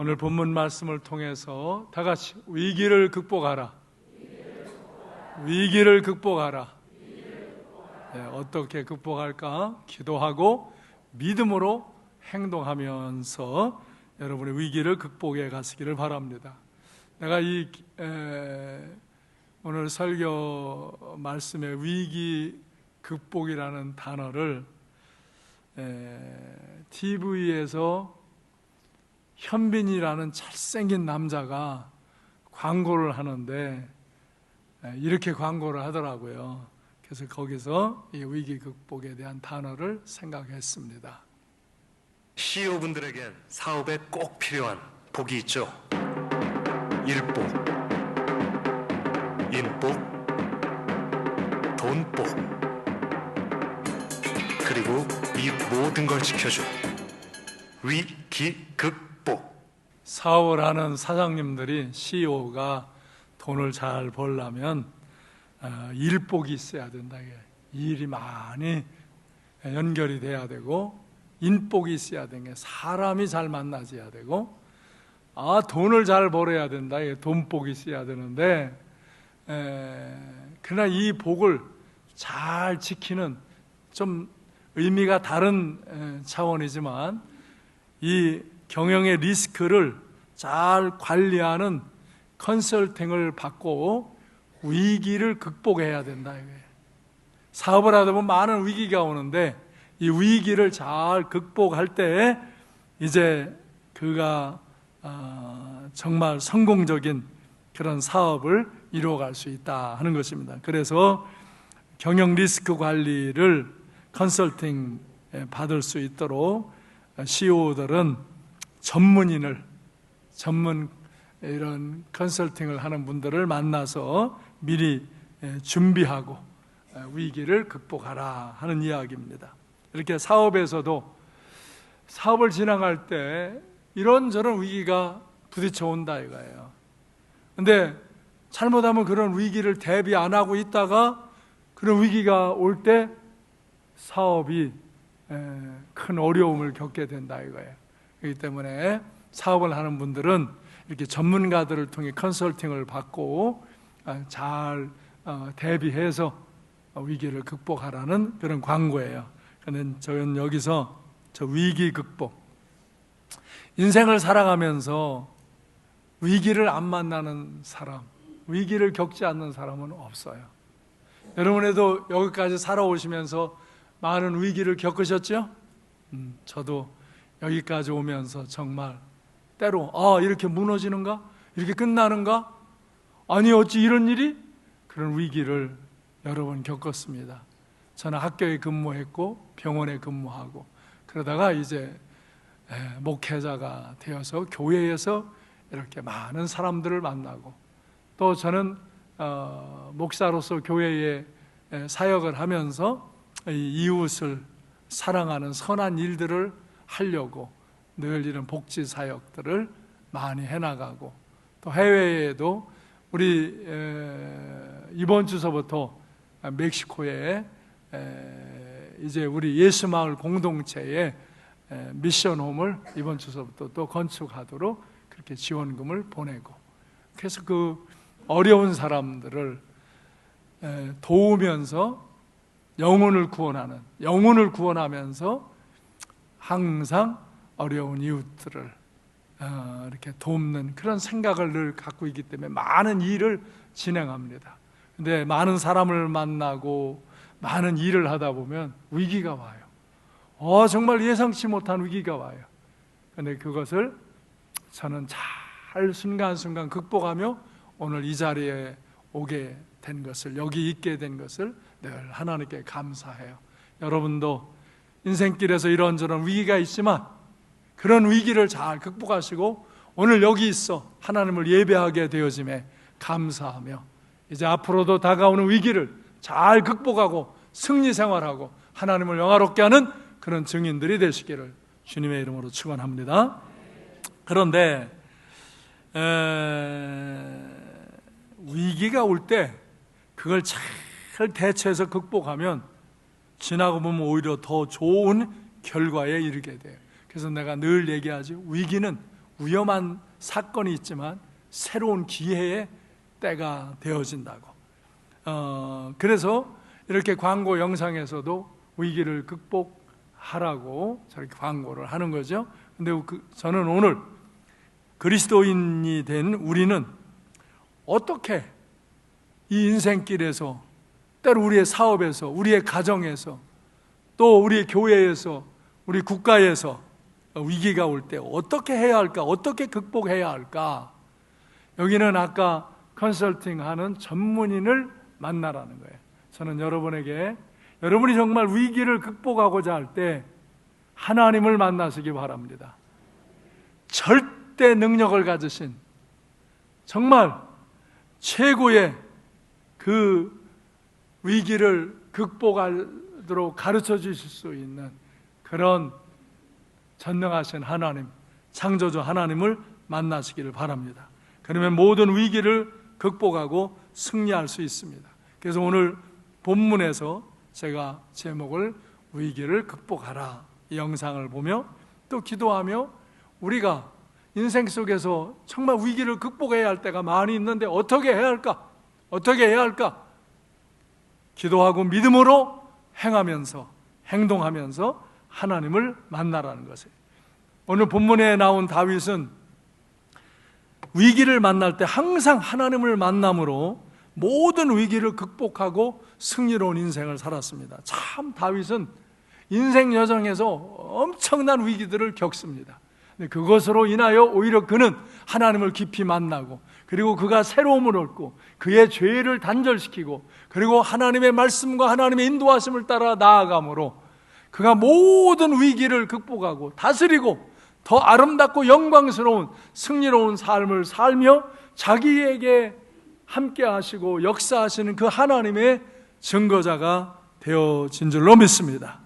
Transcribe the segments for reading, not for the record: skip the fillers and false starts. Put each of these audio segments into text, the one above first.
오늘 본문 말씀을 통해서 다 같이 위기를 극복하라. 위기를 극복하라. 네, 어떻게 극복할까? 기도하고 믿음으로 행동하면서 여러분의 위기를 극복해 가시기를 바랍니다. 내가 오늘 설교 말씀에 위기 극복이라는 단어를 TV에서 현빈이라는 잘생긴 남자가 광고를 하는데 이렇게 광고를 하더라고요. 그래서 거기서 이 위기 극복에 대한 단어를 생각했습니다. CEO분들에겐 사업에 꼭 필요한 복이 있죠. 일복, 인복, 돈복, 그리고 이 모든 걸 지켜줄 위기극복. 사업을 하는 사장님들이, CEO가 돈을 잘 벌려면 일복이 있어야 된다. 일이 많이 연결이 돼야 되고, 인복이 있어야 되는 게 사람이 잘 만나져야 되고, 돈을 잘 벌어야 된다. 돈복이 있어야 되는데, 그러나 이 복을 잘 지키는 좀 의미가 다른 차원이지만 이 경영의 리스크를 잘 관리하는 컨설팅을 받고 위기를 극복해야 된다. 사업을 하다 보면 많은 위기가 오는데 이 위기를 잘 극복할 때 이제 그가 정말 성공적인 그런 사업을 이루어갈 수 있다 하는 것입니다. 그래서 경영 리스크 관리를 컨설팅 받을 수 있도록 CEO들은 전문 이런 컨설팅을 하는 분들을 만나서 미리 준비하고 위기를 극복하라 하는 이야기입니다. 이렇게 사업에서도 사업을 진행할 때 이런저런 위기가 부딪혀 온다 이거예요. 근데 잘못하면 그런 위기를 대비 안 하고 있다가 그런 위기가 올 때 사업이 큰 어려움을 겪게 된다 이거예요. 그렇기 때문에 사업을 하는 분들은 이렇게 전문가들을 통해 컨설팅을 받고 잘 대비해서 위기를 극복하라는 그런 광고예요. 그런데 저는 여기서 저 위기 극복, 인생을 살아가면서 위기를 안 만나는 사람, 위기를 겪지 않는 사람은 없어요. 여러분에도 여기까지 살아오시면서 많은 위기를 겪으셨죠? 저도 여기까지 오면서 정말 때로 이렇게 무너지는가? 이렇게 끝나는가? 아니 어찌 이런 일이? 그런 위기를 여러 번 겪었습니다. 저는 학교에 근무했고 병원에 근무하고 그러다가 이제 목회자가 되어서 교회에서 이렇게 많은 사람들을 만나고 또 저는 목사로서 교회에 사역을 하면서 이웃을 사랑하는 선한 일들을 하려고 늘 이런 복지 사역들을 많이 해나가고 또 해외에도 우리 이번 주서부터 멕시코에 이제 우리 예수마을 공동체에 미션홈을 이번 주서부터 또 건축하도록 그렇게 지원금을 보내고 그래서 그 어려운 사람들을 도우면서 영혼을 구원하면서 항상 어려운 이웃들을 이렇게 돕는 그런 생각을 늘 갖고 있기 때문에 많은 일을 진행합니다. 근데 많은 사람을 만나고 많은 일을 하다 보면 위기가 와요. 정말 예상치 못한 위기가 와요. 근데 그것을 저는 잘 순간순간 극복하며 오늘 이 자리에 오게 된 것을, 여기 있게 된 것을 늘 하나님께 감사해요. 여러분도 인생길에서 이런저런 위기가 있지만 그런 위기를 잘 극복하시고 오늘 여기 있어 하나님을 예배하게 되어짐에 감사하며 이제 앞으로도 다가오는 위기를 잘 극복하고 승리 생활하고 하나님을 영화롭게 하는 그런 증인들이 되시기를 주님의 이름으로 축원합니다. 그런데 위기가 올 때 그걸 잘 대처해서 극복하면 지나고 보면 오히려 더 좋은 결과에 이르게 돼요. 그래서 내가 늘 얘기하죠. 위기는 위험한 사건이 있지만 새로운 기회의 때가 되어진다고. 그래서 이렇게 광고 영상에서도 위기를 극복하라고 저렇게 광고를 하는 거죠. 근데 저는 오늘 그리스도인이 된 우리는 어떻게 이 인생길에서, 때로 우리의 사업에서, 우리의 가정에서, 또 우리 교회에서, 우리 국가에서 위기가 올 때 어떻게 해야 할까? 어떻게 극복해야 할까? 여기는 아까 컨설팅하는 전문인을 만나라는 거예요. 저는 여러분에게, 여러분이 정말 위기를 극복하고자 할 때 하나님을 만나시기 바랍니다. 절대 능력을 가지신, 정말 최고의 그 위기를 극복하도록 가르쳐 주실 수 있는 그런 전능하신 하나님, 창조주 하나님을 만나시기를 바랍니다. 그러면 모든 위기를 극복하고 승리할 수 있습니다. 그래서 오늘 본문에서 제가 제목을 위기를 극복하라, 이 영상을 보며 또 기도하며 우리가 인생 속에서 정말 위기를 극복해야 할 때가 많이 있는데 어떻게 해야 할까? 어떻게 해야 할까? 기도하고 믿음으로 행하면서, 행동하면서 하나님을 만나라는 것이에요. 오늘 본문에 나온 다윗은 위기를 만날 때 항상 하나님을 만남으로 모든 위기를 극복하고 승리로운 인생을 살았습니다. 참 다윗은 인생 여정에서 엄청난 위기들을 겪습니다. 그것으로 인하여 오히려 그는 하나님을 깊이 만나고, 그리고 그가 새로움을 얻고 그의 죄를 단절시키고, 그리고 하나님의 말씀과 하나님의 인도하심을 따라 나아감으로 그가 모든 위기를 극복하고 다스리고 더 아름답고 영광스러운 승리로운 삶을 살며 자기에게 함께 하시고 역사하시는 그 하나님의 증거자가 되어진 줄로 믿습니다.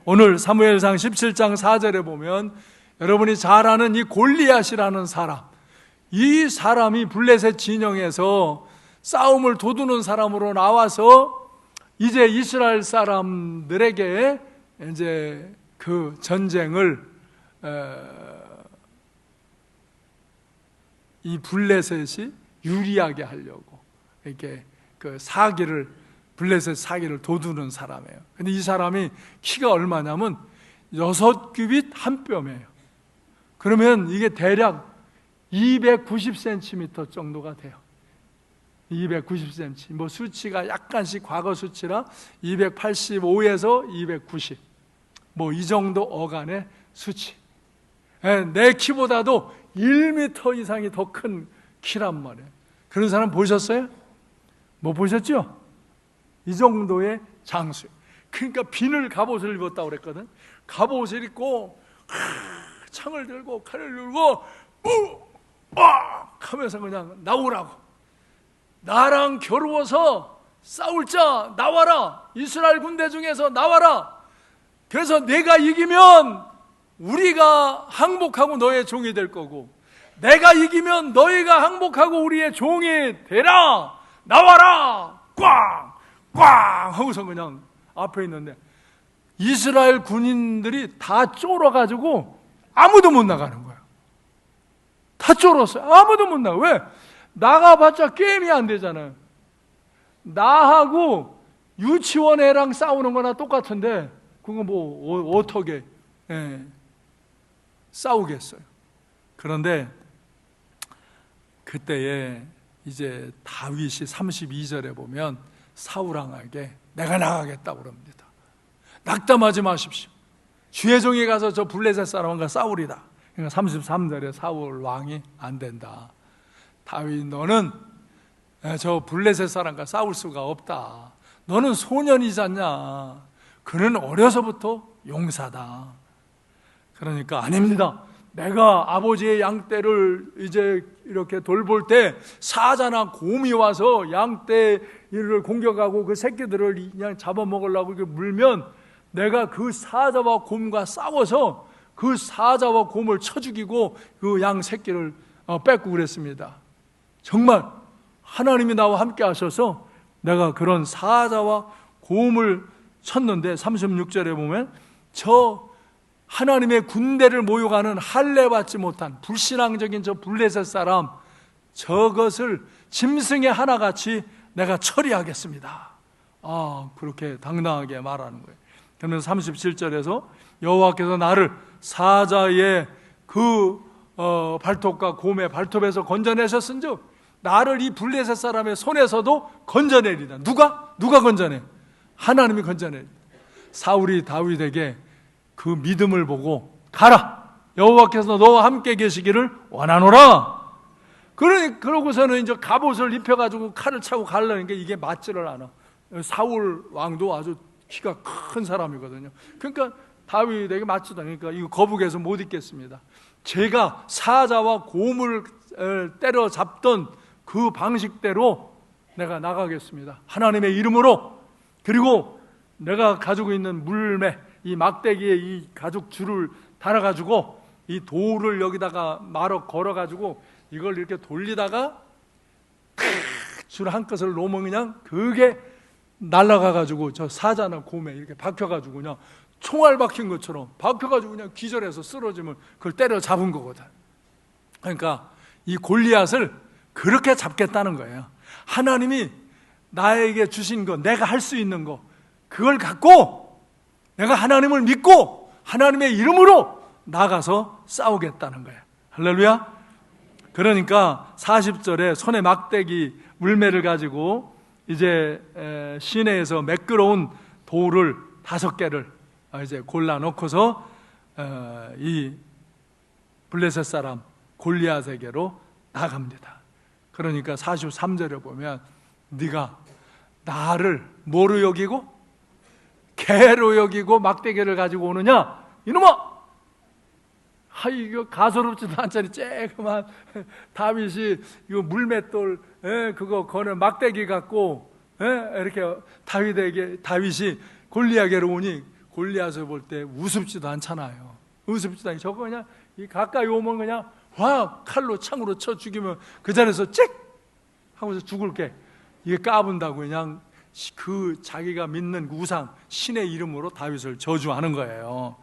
오늘 사무엘상 17장 4절에 보면 여러분이 잘 아는 이 골리앗이라는 사람, 이 사람이 블레셋 진영에서 싸움을 도두는 사람으로 나와서 이제 이스라엘 사람들에게 이제 그 전쟁을 이 블레셋이 유리하게 하려고 이렇게 그 사기를, 블레셋 사기를 도두는 사람이에요. 근데 이 사람이 키가 얼마냐면 6규빗 한 뼘이에요. 그러면 이게 대략 290cm 정도가 돼요. 290cm. 뭐 수치가 약간씩 과거 수치라 285에서 290. 뭐 이 정도 어간의 수치. 내 키보다도 1m 이상이 더 큰 키란 말이에요. 그런 사람 보셨어요? 못 보셨죠? 이 정도의 장수. 그러니까 비늘 갑옷을 입었다고 그랬거든. 갑옷을 입고 창을 들고 칼을 들고 하면서 그냥 나오라고, 나랑 겨루어서 싸울 자 나와라, 이스라엘 군대 중에서 나와라. 그래서 내가 이기면 우리가 항복하고 너의 종이 될 거고, 내가 이기면 너희가 항복하고 우리의 종이 되라, 나와라, 꽝! 꽝! 하고서 그냥 앞에 있는데 이스라엘 군인들이 다 쫄아가지고 아무도 못 나가는 거야. 다 쫄았어요. 아무도 못 나가. 왜? 나가봤자 게임이 안 되잖아요. 나하고 유치원 애랑 싸우는 거나 똑같은데 그거 뭐 어떻게 싸우겠어요. 그런데 그때에 이제 다윗이 32절에 보면 사울 왕에게 내가 나가겠다고 그럽니다. 낙담하지 마십시오. 주의 종이 가서 저 블레셋 사람과 싸우리다. 그러니까 33절에 사울 왕이 안 된다. 다윗, 너는 저 블레셋 사람과 싸울 수가 없다. 너는 소년이잖냐. 그는 어려서부터 용사다. 그러니까 아닙니다. 내가 아버지의 양떼를 이제 이렇게 돌볼 때 사자나 곰이 와서 양떼를 공격하고 그 새끼들을 그냥 잡아먹으려고 이렇게 물면 내가 그 사자와 곰과 싸워서 그 사자와 곰을 쳐 죽이고 그 양 새끼를 뺏고 그랬습니다. 정말 하나님이 나와 함께 하셔서 내가 그런 사자와 곰을 쳤는데 36절에 보면 저 하나님의 군대를 모욕하는 할례받지 못한 불신앙적인 저 블레셋 사람, 저것을 짐승의 하나같이 내가 처리하겠습니다. 그렇게 당당하게 말하는 거예요. 그러면서 37절에서 여호와께서 나를 사자의 그 발톱과 곰의 발톱에서 건져내셨은즉 나를 이 블레셋 사람의 손에서도 건져내리다. 누가 건져내? 하나님이 건져내. 사울이 다윗에게 그 믿음을 보고 가라, 여호와께서 너와 함께 계시기를 원하노라. 그러고서는 이제 갑옷을 입혀가지고 칼을 차고 가려니까 이게 맞지를 않아. 사울 왕도 아주 키가 큰 사람이거든요. 그러니까 다윗에게 맞지도 않으니까 이거 거북해서 못 입겠습니다. 제가 사자와 곰을 때려잡던 그 방식대로 내가 나가겠습니다. 하나님의 이름으로. 그리고 내가 가지고 있는 물매, 이 막대기에 이 가죽 줄을 달아가지고 이 돌을 여기다가 말어 걸어가지고 이걸 이렇게 돌리다가 줄 한 끝을 놓으면 그냥 그게 날아가가지고 저 사자나 곰에 이렇게 박혀가지고 그냥 총알 박힌 것처럼 박혀가지고 그냥 기절해서 쓰러지면 그걸 때려 잡은 거거든. 그러니까 이 골리앗을 그렇게 잡겠다는 거예요. 하나님이 나에게 주신 거, 내가 할 수 있는 거, 그걸 갖고 내가 하나님을 믿고 하나님의 이름으로 나가서 싸우겠다는 거예요. 할렐루야. 그러니까 40절에 손에 막대기 물매를 가지고 이제 시내에서 매끄러운 돌을 5개를 이제 골라놓고서 이 블레셋 사람 골리앗에게로 나갑니다. 그러니까 43절에 보면 네가 나를 뭐로 여기고 개로 여기고 막대기를 가지고 오느냐 이놈아. 이거 가소롭지도 않잖니. 쬐그만 다윗이 이거 물맷돌 그거 거는 막대기 갖고 이렇게 다윗이 골리앗에게로 오니 골리앗을 볼 때 우습지도 않잖아요. 우습지도 않고 저거 그냥 가까이 오면 그냥 확 칼로 창으로 쳐 죽이면 그 자리에서 짹 하고서 죽을 게 이게 까분다고 그냥 그 자기가 믿는 우상 신의 이름으로 다윗을 저주하는 거예요.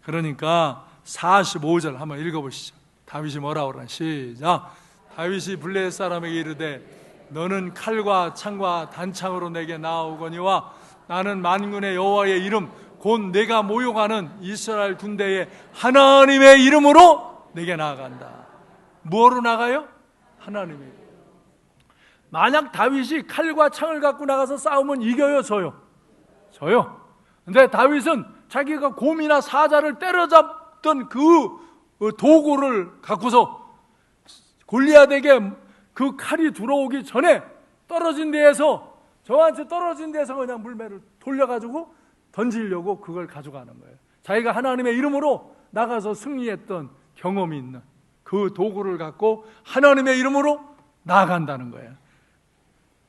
그러니까 45절 한번 읽어보시죠. 다윗이 뭐라고 그러나 시작. 다윗이 블레셋 사람에게 이르되 너는 칼과 창과 단창으로 내게 나아오거니와 나는 만군의 여호와의 이름 곧 내가 모욕하는 이스라엘 군대의 하나님의 이름으로 내게 나아간다. 뭐로 나가요? 하나님의 이름. 만약 다윗이 칼과 창을 갖고 나가서 싸우면 이겨요, 져요? 져요. 근데 다윗은 자기가 곰이나 사자를 때려잡던 그 도구를 갖고서 골리앗에게 그 칼이 들어오기 전에 떨어진 데에서 저한테 떨어진 데서 그냥 물매를 돌려가지고 던지려고 그걸 가져가는 거예요. 자기가 하나님의 이름으로 나가서 승리했던 경험이 있는 그 도구를 갖고 하나님의 이름으로 나아간다는 거예요.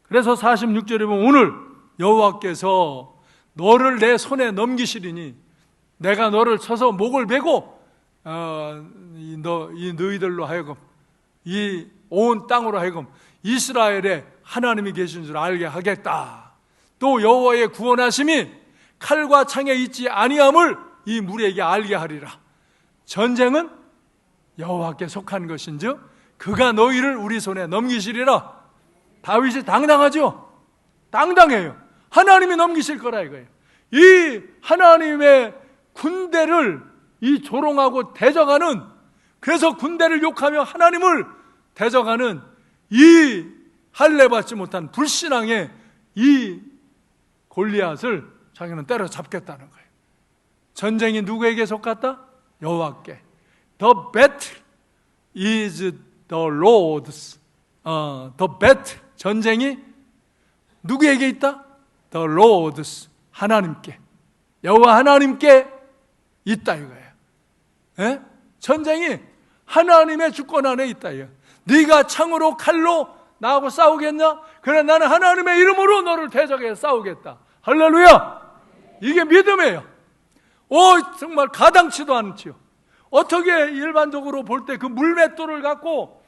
그래서 46절에 보면 오늘 여호와께서 너를 내 손에 넘기시리니 내가 너를 쳐서 목을 베고 너희들로 하여금 이 온 땅으로 하여금 이스라엘에 하나님이 계신 줄 알게 하겠다. 또 여호와의 구원하심이 칼과 창에 있지 아니함을 이 무리에게 알게 하리라. 전쟁은 여호와께 속한 것인즉 그가 너희를 우리 손에 넘기시리라. 다윗이 당당하죠? 당당해요. 하나님이 넘기실 거라 이거예요. 이 하나님의 군대를 이 조롱하고 대적하는, 그래서 군대를 욕하며 하나님을 대적하는 이 할례받지 못한 불신앙의 이 골리앗을 자기는 때려잡겠다는 거예요. 전쟁이 누구에게 속았다? 여호와께. The battle is the Lord's. The battle, 전쟁이 누구에게 있다? The Lord's, 하나님께. 여호와 하나님께 있다 이거예요. 예? 전쟁이 하나님의 주권 안에 있다 이거예요. 네가 창으로 칼로 나하고 싸우겠냐? 그래 나는 하나님의 이름으로 너를 대적해 싸우겠다. 할렐루야. 이게 믿음이에요. 정말 가당치도 않지요. 어떻게 일반적으로 볼 때 그 물맷돌을 갖고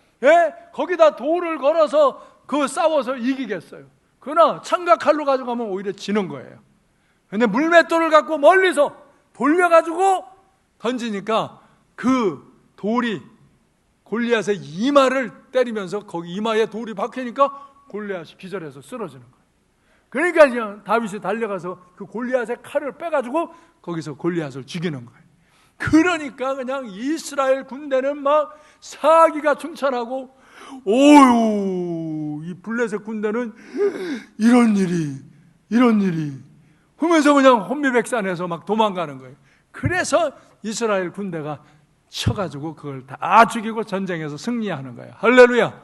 거기다 돌을 걸어서 그 싸워서 이기겠어요. 그러나 창과 칼로 가져가면 오히려 지는 거예요. 근데 물맷돌을 갖고 멀리서 돌려가지고 던지니까 그 돌이 골리앗의 이마를 때리면서 거기 이마에 돌이 박히니까 골리앗이 기절해서 쓰러지는 거예요. 그러니까 그냥 다윗이 달려가서 그 골리앗의 칼을 빼가지고 거기서 골리앗을 죽이는 거예요. 그러니까 그냥 이스라엘 군대는 막 사기가 충천하고, 오유, 이 블레셋 군대는 이런 일이 하면서 그냥 혼미백산에서 막 도망가는 거예요. 그래서 이스라엘 군대가 쳐가지고 그걸 다 죽이고 전쟁에서 승리하는 거예요. 할렐루야.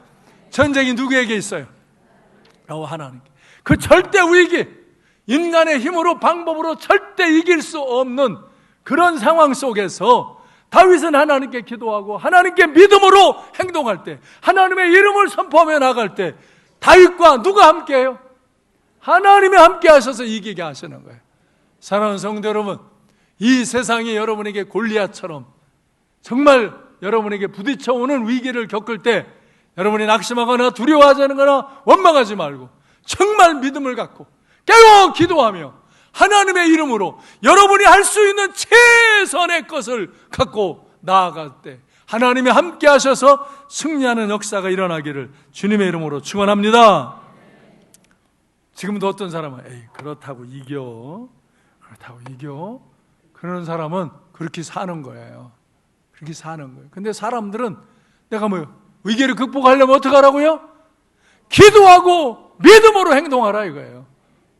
전쟁이 누구에게 있어요? 여호와 하나님께. 그 절대 위기, 인간의 힘으로 방법으로 절대 이길 수 없는 그런 상황 속에서 다윗은 하나님께 기도하고 하나님께 믿음으로 행동할 때, 하나님의 이름을 선포하며 나갈 때 다윗과 누가 함께해요? 하나님이 함께 하셔서 이기게 하시는 거예요. 사랑하는 성도 여러분, 이 세상이 여러분에게 골리앗처럼 정말 여러분에게 부딪혀오는 위기를 겪을 때 여러분이 낙심하거나 두려워하거나 원망하지 말고 정말 믿음을 갖고 깨어 기도하며 하나님의 이름으로 여러분이 할 수 있는 최선의 것을 갖고 나아갈 때 하나님이 함께 하셔서 승리하는 역사가 일어나기를 주님의 이름으로 축원합니다. 지금도 어떤 사람은 에이 그렇다고 이겨 그런 사람은 그렇게 사는 거예요. 그렇게 사는 거예요. 근데 사람들은 내가 위기를 극복하려면 어떻게 하라고요? 기도하고 믿음으로 행동하라 이거예요.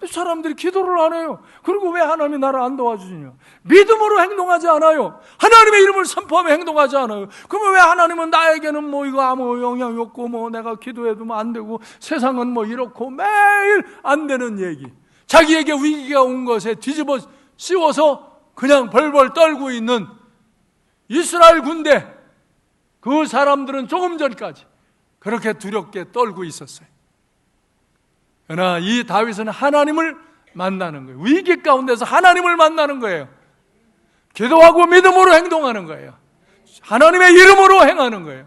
사람들이 기도를 안 해요. 그리고 왜 하나님이 나를 안 도와주시냐? 믿음으로 행동하지 않아요. 하나님의 이름을 선포하며 행동하지 않아요. 그러면 왜 하나님은 나에게는 이거 아무 영향이 없고 내가 기도해도 안 되고 세상은 이렇고 매일 안 되는 얘기. 자기에게 위기가 온 것에 뒤집어 씌워서 그냥 벌벌 떨고 있는 이스라엘 군대, 그 사람들은 조금 전까지 그렇게 두렵게 떨고 있었어요. 그러나 이 다윗은 하나님을 만나는 거예요. 위기 가운데서 하나님을 만나는 거예요. 기도하고 믿음으로 행동하는 거예요. 하나님의 이름으로 행하는 거예요.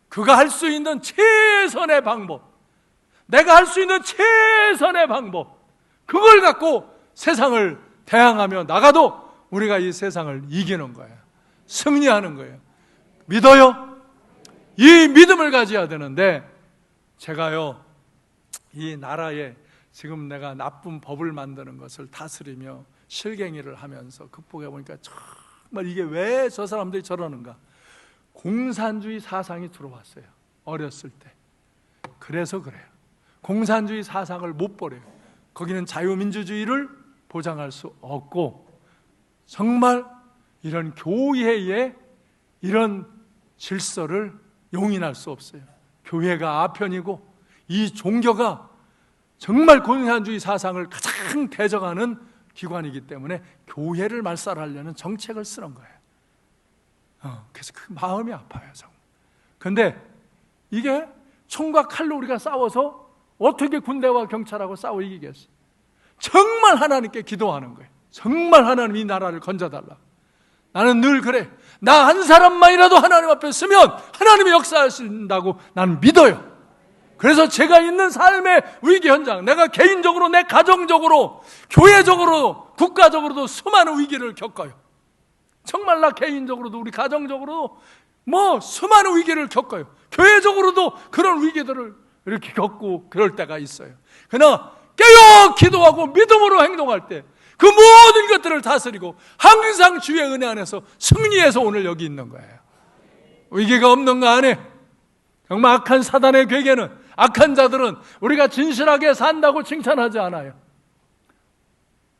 그가 할 수 있는 최선의 방법, 내가 할 수 있는 최선의 방법, 그걸 갖고 세상을 대항하며 나가도 우리가 이 세상을 이기는 거예요. 승리하는 거예요. 믿어요? 이 믿음을 가져야 되는데 제가요, 이 나라에 지금 내가 나쁜 법을 만드는 것을 다스리며 실갱이를 하면서 극복해 보니까 정말 이게 왜 저 사람들이 저러는가? 공산주의 사상이 들어왔어요. 어렸을 때. 그래서 그래요. 공산주의 사상을 못 버려요. 거기는 자유민주주의를 보장할 수 없고 정말 이런 교회의 이런 질서를 용인할 수 없어요. 교회가 아편이고 이 종교가 정말 공산주의 사상을 가장 대적하는 기관이기 때문에 교회를 말살하려는 정책을 쓰는 거예요. 그래서 그 마음이 아파요. 그런데 이게 총과 칼로 우리가 싸워서 어떻게 군대와 경찰하고 싸워 이기겠어요? 정말 하나님께 기도하는 거예요. 정말 하나님 이 나라를 건져달라. 나는 늘 그래. 나 한 사람만이라도 하나님 앞에 서면 하나님이 역사하신다고 나는 믿어요. 그래서 제가 있는 삶의 위기 현장, 내가 개인적으로, 내 가정적으로, 교회적으로, 국가적으로도 수많은 위기를 겪어요. 정말 나 개인적으로도 우리 가정적으로도 수많은 위기를 겪어요. 교회적으로도 그런 위기들을 이렇게 겪고 그럴 때가 있어요. 그러나 깨어 기도하고 믿음으로 행동할 때 그 모든 것들을 다스리고 항상 주의 은혜 안에서 승리해서 오늘 여기 있는 거예요. 위기가 없는 거 안에 정말 악한 사단의 괴계는, 악한 자들은 우리가 진실하게 산다고 칭찬하지 않아요.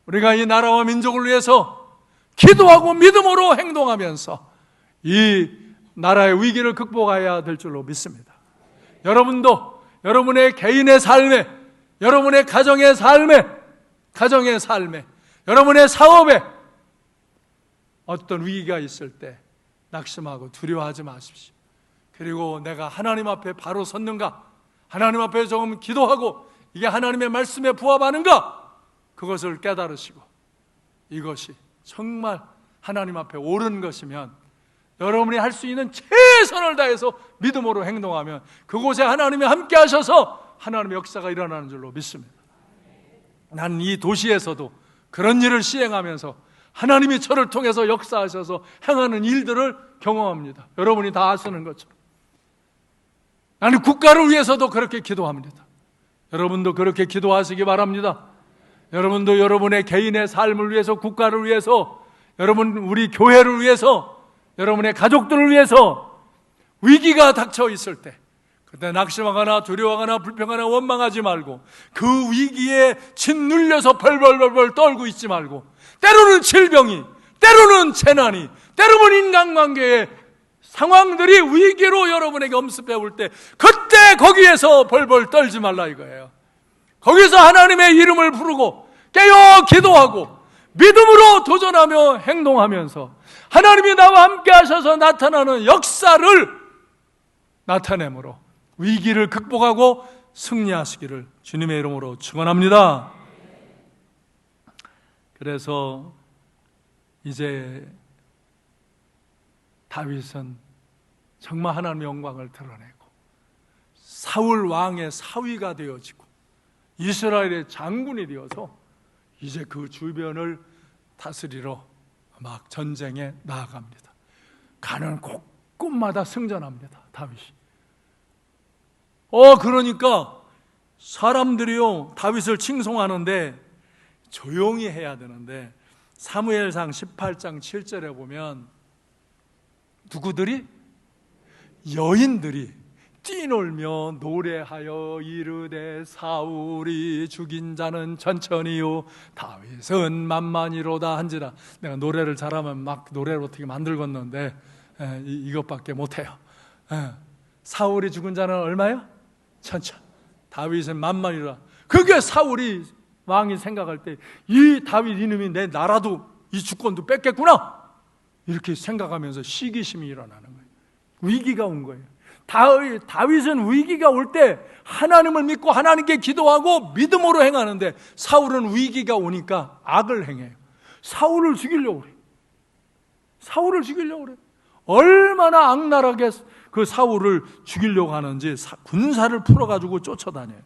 우리가 이 나라와 민족을 위해서 기도하고 믿음으로 행동하면서 이 나라의 위기를 극복해야 될 줄로 믿습니다. 여러분도 여러분의 개인의 삶에, 여러분의 가정의 삶에, 여러분의 사업에 어떤 위기가 있을 때 낙심하고 두려워하지 마십시오. 그리고 내가 하나님 앞에 바로 섰는가? 하나님 앞에 조금 기도하고 이게 하나님의 말씀에 부합하는가? 그것을 깨달으시고 이것이 정말 하나님 앞에 옳은 것이면 여러분이 할 수 있는 최선을 다해서 믿음으로 행동하면 그곳에 하나님이 함께 하셔서 하나님의 역사가 일어나는 줄로 믿습니다. 난 이 도시에서도 그런 일을 시행하면서 하나님이 저를 통해서 역사하셔서 행하는 일들을 경험합니다. 여러분이 다 아시는 것처럼. 나는 국가를 위해서도 그렇게 기도합니다. 여러분도 그렇게 기도하시기 바랍니다. 여러분도 여러분의 개인의 삶을 위해서, 국가를 위해서, 여러분 우리 교회를 위해서, 여러분의 가족들을 위해서 위기가 닥쳐 있을 때, 그때 낙심하거나 두려워하거나 불평하거나 원망하지 말고 그 위기에 짓눌려서 벌벌벌벌 떨고 있지 말고, 때로는 질병이, 때로는 재난이, 때로는 인간관계의 상황들이 위기로 여러분에게 엄습해 올 때, 그때 거기에서 벌벌 떨지 말라 이거예요. 거기서 하나님의 이름을 부르고 깨어 기도하고 믿음으로 도전하며 행동하면서 하나님이 나와 함께 하셔서 나타나는 역사를 나타내므로 위기를 극복하고 승리하시기를 주님의 이름으로 축원합니다. 그래서 이제 다윗은 정말 하나님의 영광을 드러내고 사울 왕의 사위가 되어지고 이스라엘의 장군이 되어서 이제 그 주변을 다스리러 막 전쟁에 나아갑니다. 가는 곳곳마다 승전합니다, 다윗이. 그러니까 사람들이요, 다윗을 칭송하는데 조용히 해야 되는데, 사무엘상 18장 7절에 보면 누구들이? 여인들이 뛰놀며 노래하여 이르되 사울이 죽인 자는 천천히요 다윗은 만만이로다 한지라. 내가 노래를 잘하면 막 노래를 어떻게 만들겠는데 이것밖에 못해요. 사울이 죽은 자는 얼마요? 천천. 다윗은 만만이로다. 그게 사울이 왕이 생각할 때 이 다윗 이놈이 내 나라도 이 주권도 뺏겠구나 이렇게 생각하면서 시기심이 일어나는 거예요. 위기가 온 거예요. 다윗은 위기가 올 때 하나님을 믿고 하나님께 기도하고 믿음으로 행하는데, 사울은 위기가 오니까 악을 행해요. 사울을 죽이려고 그래요. 사울을 죽이려고 그래요. 얼마나 악랄하게 그 사울을 죽이려고 하는지 군사를 풀어가지고 쫓아다녀요.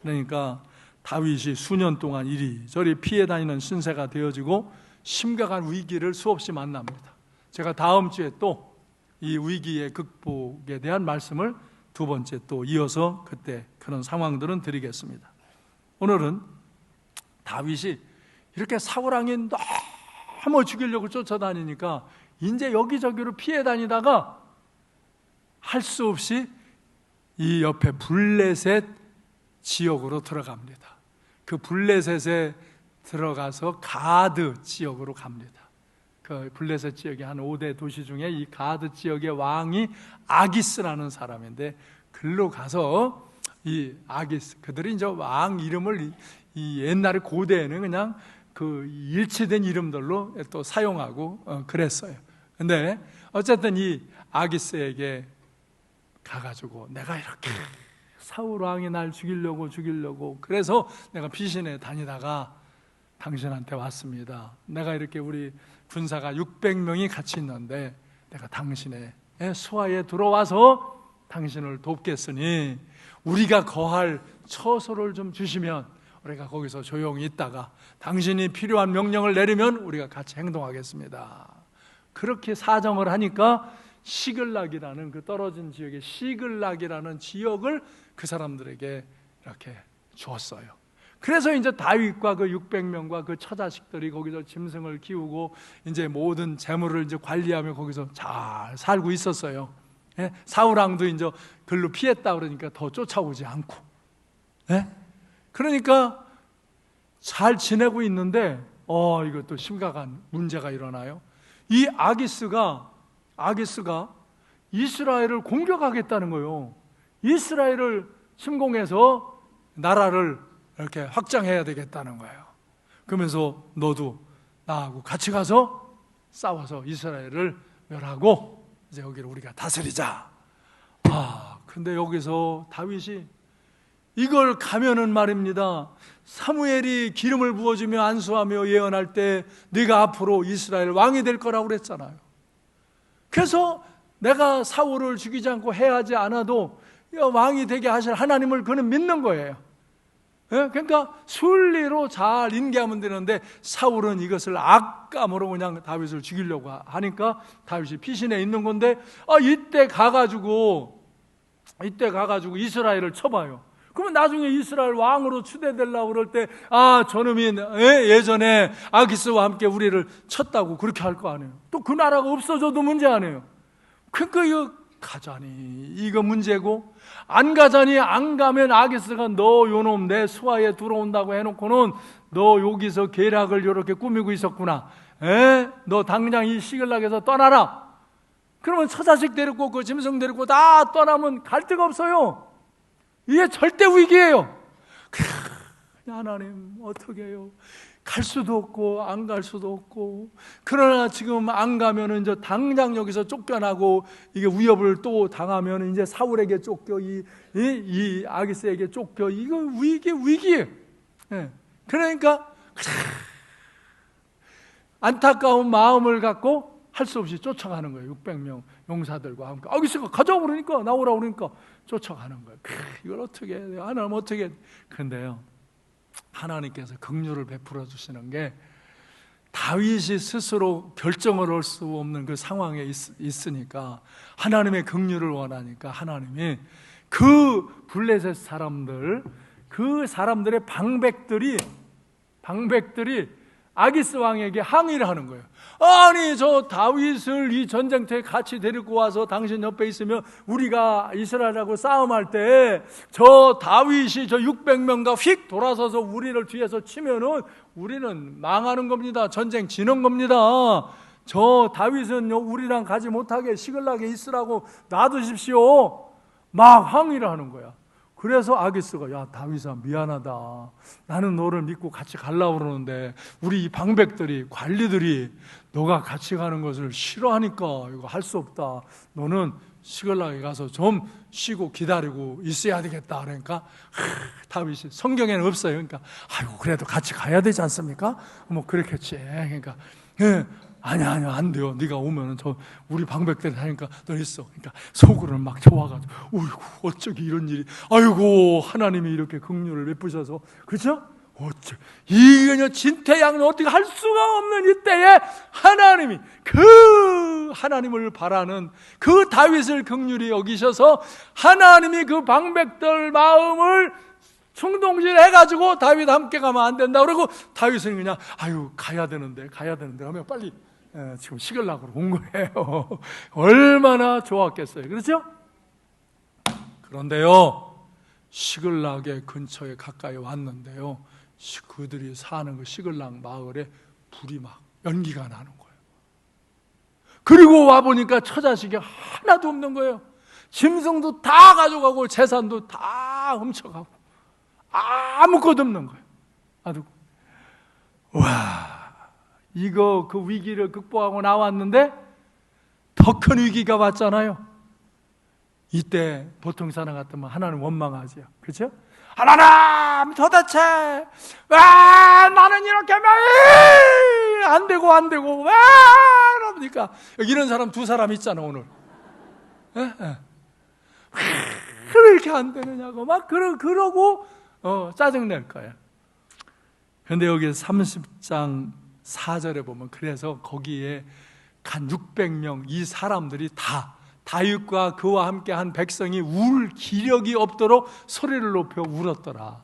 그러니까 다윗이 수년 동안 이리저리 피해 다니는 신세가 되어지고 심각한 위기를 수없이 만납니다. 제가 다음 주에 또 이 위기의 극복에 대한 말씀을 두 번째 또 이어서 그때 그런 상황들은 드리겠습니다. 오늘은 다윗이 이렇게 사울왕이 너무 죽이려고 쫓아다니니까 이제 여기저기로 피해 다니다가 할 수 없이 이 옆에 블레셋 지역으로 들어갑니다. 그 블레셋에 들어가서 가드 지역으로 갑니다. 그 블레셋 지역의 한 5대 도시 중에 이 가드 지역의 왕이 아기스라는 사람인데, 글로 가서 이 아기스, 그들이 이제 왕 이름을 이 옛날에 고대에는 그냥 그 일치된 이름들로 또 사용하고 그랬어요. 근데 어쨌든 이 아기스에게 가가지고 내가 이렇게 사울 왕이 날 죽이려고 그래서 내가 피신해 다니다가 당신한테 왔습니다. 내가 이렇게 우리 군사가 600명이 같이 있는데 내가 당신의 수하에 들어와서 당신을 돕겠으니 우리가 거할 처소를 좀 주시면 우리가 거기서 조용히 있다가 당신이 필요한 명령을 내리면 우리가 같이 행동하겠습니다. 그렇게 사정을 하니까 시글락이라는 그 떨어진 지역의 시글락이라는 지역을 그 사람들에게 이렇게 주었어요. 그래서 이제 다윗과 그 600명과 그 처자식들이 거기서 짐승을 키우고 이제 모든 재물을 이제 관리하며 거기서 잘 살고 있었어요. 사울왕도 이제 글로 피했다 그러니까 더 쫓아오지 않고. 그러니까 잘 지내고 있는데 이것도 심각한 문제가 일어나요. 이 아기스가 이스라엘을 공격하겠다는 거예요. 이스라엘을 침공해서 나라를 이렇게 확장해야 되겠다는 거예요. 그러면서 너도 나하고 같이 가서 싸워서 이스라엘을 멸하고 이제 여기를 우리가 다스리자. 근데 여기서 다윗이 이걸 가면은 말입니다, 사무엘이 기름을 부어주며 안수하며 예언할 때 네가 앞으로 이스라엘 왕이 될 거라고 그랬잖아요. 그래서 내가 사울을 죽이지 않고 해하지 않아도 왕이 되게 하실 하나님을 그는 믿는 거예요. 예? 그러니까 순리로 잘 인계하면 되는데 사울은 이것을 악감으로 그냥 다윗을 죽이려고 하니까 다윗이 피신해 있는 건데 이때 가가지고 이스라엘을 쳐봐요. 그러면 나중에 이스라엘 왕으로 추대되려고 그럴 때 저놈이 예전에 아기스와 함께 우리를 쳤다고 그렇게 할 거 아니에요. 또 그 나라가 없어져도 문제 아니에요. 그러니까 이거 가자니 이거 문제고, 안 가자니 안 가면 아기스가 너 요놈 내 수하에 들어온다고 해놓고는 너 여기서 계략을 이렇게 꾸미고 있었구나, 너 당장 이 시글락에서 떠나라. 그러면 처자식 데리고 그 짐승 데리고 다 떠나면 갈 데가 없어요. 이게 절대 위기예요. 하나님 어떻게 해요? 갈 수도 없고 안 갈 수도 없고. 그러나 지금 안 가면은 이제 당장 여기서 쫓겨나고 이게 위협을 또 당하면 이제 사울에게 쫓겨 이 아기스에게 쫓겨. 이거 위기예요. 그러니까 안타까운 마음을 갖고 할 수 없이 쫓아가는 거예요. 600명 용사들과 함께. 아기스가 가자고 그러니까, 나오라고 그러니까 쫓아가는 거예요. 이걸 어떻게 해야 돼요? 하나님 어떻게 해야 돼요? 그런데요, 하나님께서 긍휼을 베풀어 주시는 게, 다윗이 스스로 결정을 할 수 없는 그 상황에 있으니까 하나님의 긍휼을 원하니까 하나님이 그 블레셋 사람들, 그 사람들의 방백들이 아기스 왕에게 항의를 하는 거예요. 아니 저 다윗을 이 전쟁터에 같이 데리고 와서 당신 옆에 있으면 우리가 이스라엘하고 싸움할 때 저 다윗이 저 600명과 휙 돌아서서 우리를 뒤에서 치면은 우리는 망하는 겁니다. 전쟁 지는 겁니다. 저 다윗은 우리랑 가지 못하게 시글락에 있으라고 놔두십시오. 막 항의를 하는 거야. 그래서 아기스가 야 다윗아 미안하다. 나는 너를 믿고 같이 가려고 그러는데 우리 이 방백들이 관리들이 너가 같이 가는 것을 싫어하니까 이거 할 수 없다. 너는 시글락에 가서 좀 쉬고 기다리고 있어야 되겠다. 그러니까 다윗이, 성경에는 없어요. 그러니까 아이고 그래도 같이 가야 되지 않습니까? 뭐 그렇겠지. 그러니까 아니야 안 돼요. 네가 오면은 저 우리 방백들이 하니까 너 있어. 그러니까 속으로는 막 좋아가지고 어이구 어쩌기 이런 일이, 아이고 하나님이 이렇게 긍휼을 베푸셔서, 그렇죠? 이게 진퇴양는 어떻게 할 수가 없는 이때에 하나님이 그 하나님을 바라는 그 다윗을 긍휼히 여기셔서 하나님이 그 방백들 마음을 충동질 해가지고 다윗 함께 가면 안 된다 그러고 다윗은 그냥 가야 되는데 하면 빨리 지금 시글락으로 온 거예요. 얼마나 좋았겠어요. 그렇죠? 그런데요, 시글락의 근처에 가까이 왔는데요, 그들이 사는 그 시글락 마을에 불이 막 연기가 나는 거예요. 그리고 와보니까 처자식이 하나도 없는 거예요. 짐승도 다 가져가고 재산도 다 훔쳐가고 아무것도 없는 거예요. 이거 그 위기를 극복하고 나왔는데 더 큰 위기가 왔잖아요. 이때 보통 사람 같으면 하나님 원망하죠. 그렇죠? 하나님 도대체 왜 나는 이렇게 안 되고 왜 그럽니까? 여기 이런 사람 두 사람 있잖아 오늘. 왜 이렇게 안 되느냐고 막 그러고 짜증낼 거예요. 그런데 여기 30장 4절에 보면, 그래서 거기에 간 600명 이 사람들이 다 다윗과 그와 함께 한 백성이 울 기력이 없도록 소리를 높여 울었더라.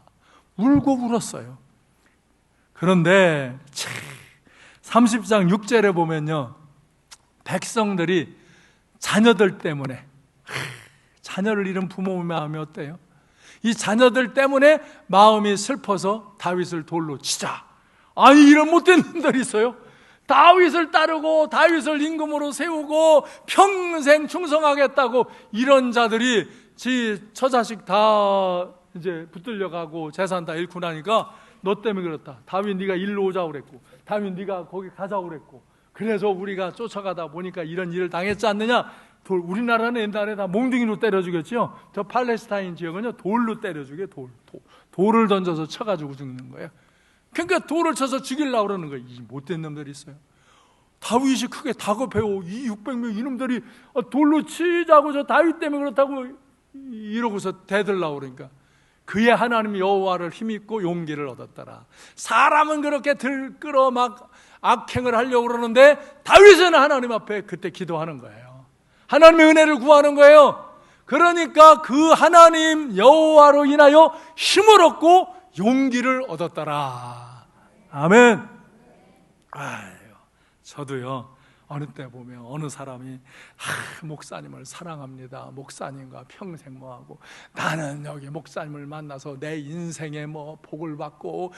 울고 울었어요. 그런데 30장 6절에 보면요, 백성들이 자녀들 때문에, 자녀를 잃은 부모 마음이 어때요? 이 자녀들 때문에 마음이 슬퍼서 다윗을 돌로 치자. 아니 이런 못된 놈들이 있어요. 다윗을 따르고 다윗을 임금으로 세우고 평생 충성하겠다고 이런 자들이 지 처자식 다 이제 붙들려가고 재산 다 잃고 나니까 너 때문에 그렇다. 다윗 네가 일로 오자고 그랬고, 다윗 네가 거기 가자고 그랬고, 그래서 우리가 쫓아가다 보니까 이런 일을 당했지 않느냐. 우리나라는 옛날에 다 몽둥이로 때려 죽였죠. 저 팔레스타인 지역은요 돌로 때려 죽여요. 돌을 던져서 쳐가지고 죽는 거예요. 그러니까 돌을 쳐서 죽이려고 그러는 거예요. 이 못된 놈들이 있어요. 다윗이 크게 다급해요. 이 600명 이놈들이 돌로 치자고 저 다윗 때문에 그렇다고 이러고서 대들려고 그러니까. 그의 하나님 여호와를 힘입고 용기를 얻었더라. 사람은 그렇게 들끓어 막 악행을 하려고 그러는데 다윗은 하나님 앞에 그때 기도하는 거예요. 하나님의 은혜를 구하는 거예요. 그러니까 그 하나님 여호와로 인하여 힘을 얻고 용기를 얻었더라. 아멘. 아유, 저도요, 어느 때 보면 어느 사람이 목사님을 사랑합니다. 목사님과 평생 뭐하고 나는 여기 목사님을 만나서 내 인생에 뭐 복을 받고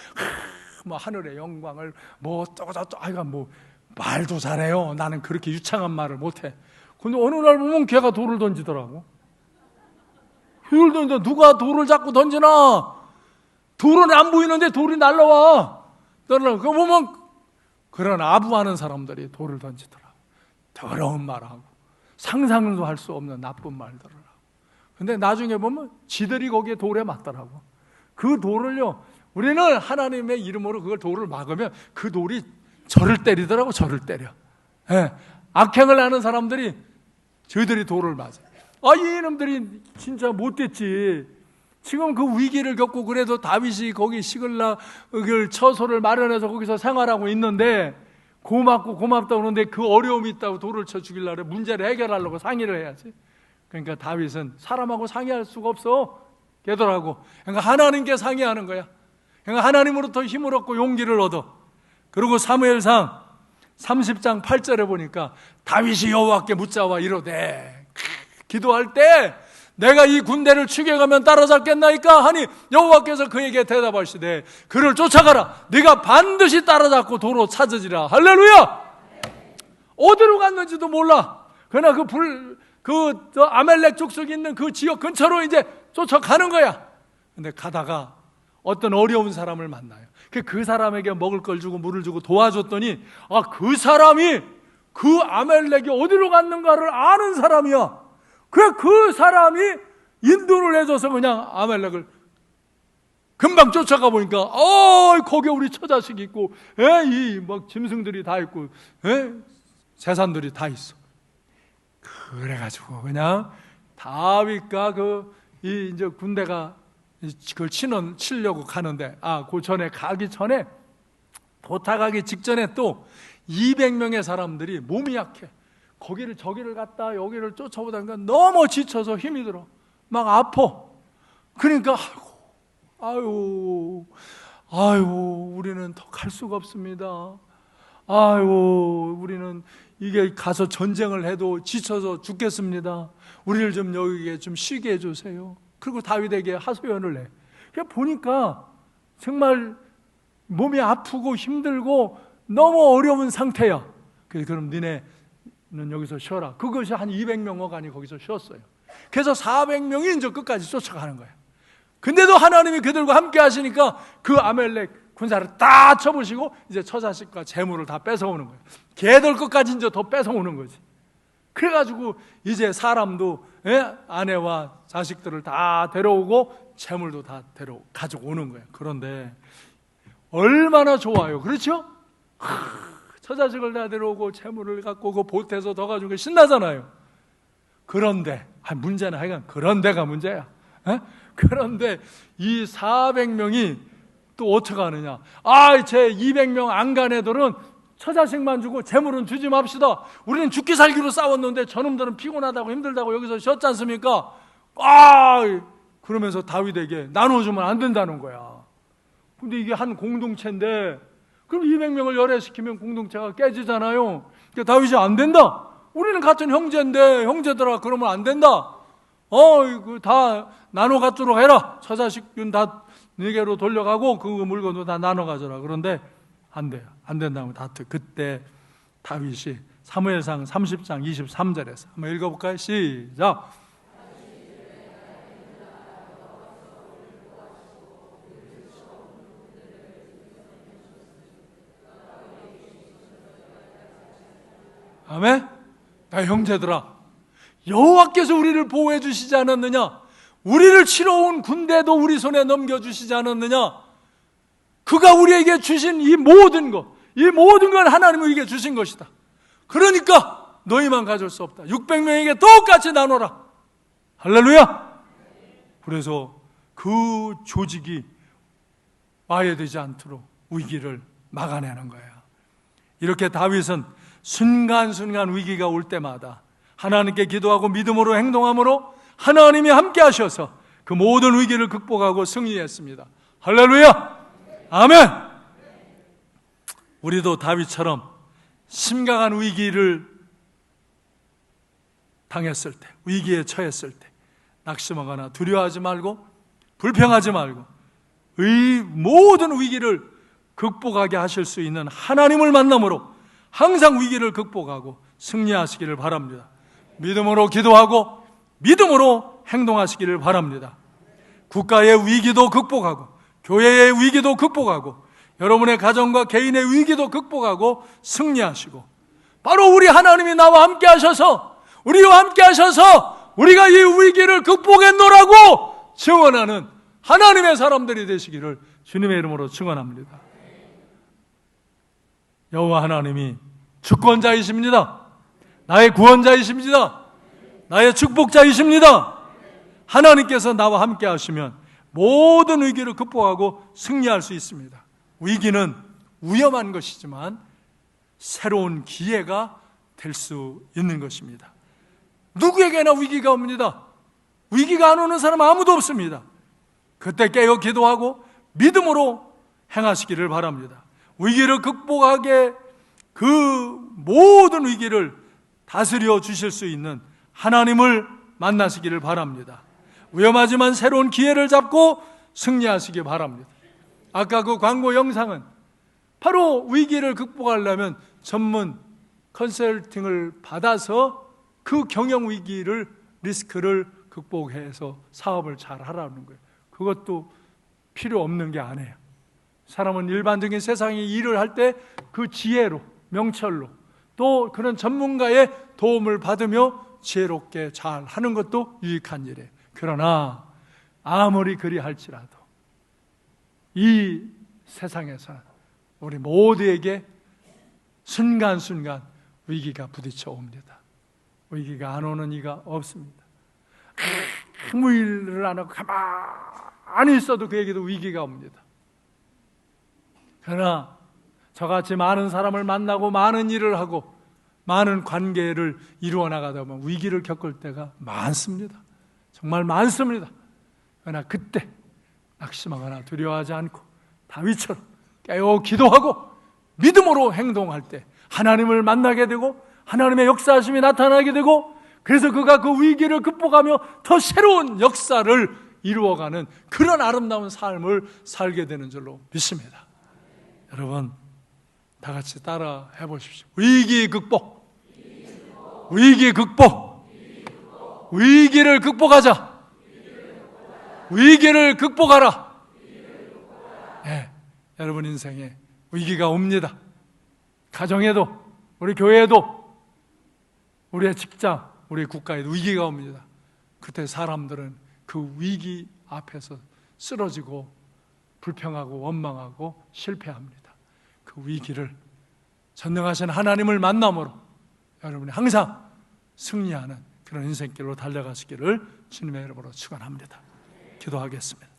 뭐 하늘의 영광을 뭐 어쩌고저쩌고, 아이가 뭐 말도 잘해요. 나는 그렇게 유창한 말을 못해. 근데 어느 날 보면 걔가 돌을 던지더라고. 돌을 던져. 누가 돌을 자꾸 던지나? 돌은 안 보이는데 돌이 날라와. 그거 보면 그런 아부하는 사람들이 돌을 던지더라. 더러운 말하고 상상도 할 수 없는 나쁜 말들을 하고. 근데 나중에 보면 지들이 거기에 돌에 맞더라고. 그 돌을요, 우리는 하나님의 이름으로 그걸 돌을 막으면 그 돌이 저를 때리더라고. 저를 때려. 예. 악행을 하는 사람들이 저희들이 돌을 맞아. 이놈들이 진짜 못됐지. 지금 그 위기를 겪고 그래도 다윗이 거기 시글락을 처소를 마련해서 거기서 생활하고 있는데 고맙고 고맙다고 그러는데 그 어려움이 있다고 돌을 쳐 죽이려고 문제를 해결하려고 상의를 해야지. 그러니까 다윗은 사람하고 상의할 수가 없어. 걔들하고. 그러니까 하나님께 상의하는 거야. 그러니까 하나님으로부터 힘을 얻고 용기를 얻어. 그리고 사무엘상 30장 8절에 보니까 다윗이 여호와께 묻자와 이르되, 기도할 때 내가 이 군대를 추격하면 따라잡겠나이까 하니 여호와께서 그에게 대답하시되 그를 쫓아가라. 네가 반드시 따라잡고 도로 찾으리라. 할렐루야. 어디로 갔는지도 몰라. 그러나 그 아멜렉 족속이 있는 그 지역 근처로 이제 쫓아가는 거야. 근데 가다가 어떤 어려운 사람을 만나요. 그 사람에게 먹을 걸 주고 물을 주고 도와줬더니 그 사람이 그 아멜렉이 어디로 갔는가를 아는 사람이야. 그 사람이 인도를 해줘서 그냥 아멜렉을 금방 쫓아가 보니까 거기에 우리 처자식이 있고 이 막 짐승들이 다 있고 재산들이 다 있어. 그래가지고 그냥 다윗과 이제 군대가 그걸 치려고 가는데 그 전에 가기 전에 도착하기 직전에 또 200명의 사람들이 몸이 약해. 저기를 갔다 여기를 쫓아오다가 너무 지쳐서 힘이 들어. 막 아파. 그러니까 아유 우리는 더 갈 수가 없습니다. 우리는 이게 가서 전쟁을 해도 지쳐서 죽겠습니다. 우리를 좀 여기에 좀 쉬게 해주세요. 그리고 다윗에게 하소연을 해. 그냥 보니까 정말 몸이 아프고 힘들고 너무 어려운 상태야. 그럼 니네는 여기서 쉬어라. 그것이 한 200명 어간이 거기서 쉬었어요. 그래서 400명이 이제 끝까지 쫓아가는 거예요. 근데도 하나님이 그들과 함께 하시니까 그 아멜렉 군사를 다 쳐부시고 이제 처자식과 재물을 다 뺏어오는 거예요. 걔들 끝까지 이제 더 뺏어오는 거지. 그래가지고 이제 사람도 아내와 자식들을 다 데려오고 재물도 다 가지고 오는 거예요. 그런데 얼마나 좋아요. 그렇죠? 처자식을 다 데려오고 재물을 갖고 그 보태서 더 가지고 신나잖아요. 그런데 문제는 하여간 그런데가 문제야. 그런데 이 400명이 또 어떻게 하느냐. 제 200명 안 간 애들은 처자식만 주고 재물은 주지 맙시다. 우리는 죽기 살기로 싸웠는데 저놈들은 피곤하다고 힘들다고 여기서 쉬었지 않습니까? 그러면서 다윗에게 나눠주면 안 된다는 거야. 근데 이게 한 공동체인데 그럼 200명을 열애시키면 공동체가 깨지잖아요. 그러니까 다윗이 안 된다. 우리는 같은 형제인데 형제들아 그러면 안 된다. 이거 다 나눠 갖도록 해라. 처자식은 다 네게로 돌려가고 그 물건도 다 나눠 가져라. 그런데 안 돼요. 안 된다고 그때 다윗이 사무엘상 30장 23절에서 한번 읽어볼까요? 시작. 아멘. 형제들아, 여호와께서 우리를 보호해 주시지 않았느냐? 우리를 치러 온 군대도 우리 손에 넘겨주시지 않았느냐? 그가 우리에게 주신 이 모든 건 하나님이 우리에게 주신 것이다. 그러니까 너희만 가질 수 없다. 600명에게 똑같이 나눠라. 할렐루야. 그래서 그 조직이 와해되지 않도록 위기를 막아내는 거예요. 이렇게 다윗은 순간순간 위기가 올 때마다 하나님께 기도하고 믿음으로 행동함으로 하나님이 함께 하셔서 그 모든 위기를 극복하고 승리했습니다. 할렐루야! 아멘! 우리도 다윗처럼 심각한 위기를 당했을 때, 위기에 처했을 때 낙심하거나 두려워하지 말고 불평하지 말고 이 모든 위기를 극복하게 하실 수 있는 하나님을 만남으로 항상 위기를 극복하고 승리하시기를 바랍니다. 믿음으로 기도하고 믿음으로 행동하시기를 바랍니다. 국가의 위기도 극복하고 교회의 위기도 극복하고 여러분의 가정과 개인의 위기도 극복하고 승리하시고 바로 우리 하나님이 나와 함께 하셔서 우리와 함께 하셔서 우리가 이 위기를 극복했노라고 증언하는 하나님의 사람들이 되시기를 주님의 이름으로 증언합니다. 여호와 하나님이 주권자이십니다. 나의 구원자이십니다. 나의 축복자이십니다. 하나님께서 나와 함께 하시면 모든 위기를 극복하고 승리할 수 있습니다. 위기는 위험한 것이지만 새로운 기회가 될 수 있는 것입니다. 누구에게나 위기가 옵니다. 위기가 안 오는 사람 아무도 없습니다. 그때 깨어 기도하고 믿음으로 행하시기를 바랍니다. 위기를 극복하게 그 모든 위기를 다스려 주실 수 있는 하나님을 만나시기를 바랍니다. 위험하지만 새로운 기회를 잡고 승리하시기 바랍니다. 아까 그 광고 영상은 바로 위기를 극복하려면 전문 컨설팅을 받아서 그 경영 위기를 리스크를 극복해서 사업을 잘 하라는 거예요. 그것도 필요 없는 게 아니에요. 사람은 일반적인 세상의 일을 할 때 그 지혜로, 명철로 또 그런 전문가의 도움을 받으며 지혜롭게 잘 하는 것도 유익한 일이에요. 그러나 아무리 그리할지라도 이 세상에서 우리 모두에게 순간순간 위기가 부딪혀 옵니다. 위기가 안 오는 이가 없습니다. 아무 일을 안 하고 가만히 있어도 그에게도 위기가 옵니다. 그러나 저같이 많은 사람을 만나고 많은 일을 하고 많은 관계를 이루어 나가다 보면 위기를 겪을 때가 많습니다. 정말 많습니다. 그러나 그때 낙심하거나 두려워하지 않고 다윗처럼 깨어 기도하고 믿음으로 행동할 때 하나님을 만나게 되고 하나님의 역사하심이 나타나게 되고 그래서 그가 그 위기를 극복하며 더 새로운 역사를 이루어가는 그런 아름다운 삶을 살게 되는 줄로 믿습니다. 여러분 다 같이 따라 해보십시오. 위기 극복, 위기 극복, 위기를 극복하자. 위기를 극복하라. 네, 여러분 인생에 위기가 옵니다. 가정에도, 우리 교회에도, 우리의 직장, 우리 국가에도 위기가 옵니다. 그때 사람들은 그 위기 앞에서 쓰러지고 불평하고 원망하고 실패합니다. 그 위기를 전능하신 하나님을 만남으로 여러분이 항상 승리하는 그런 인생길로 달려가시기를 주님의 이름으로 축원합니다. 기도하겠습니다.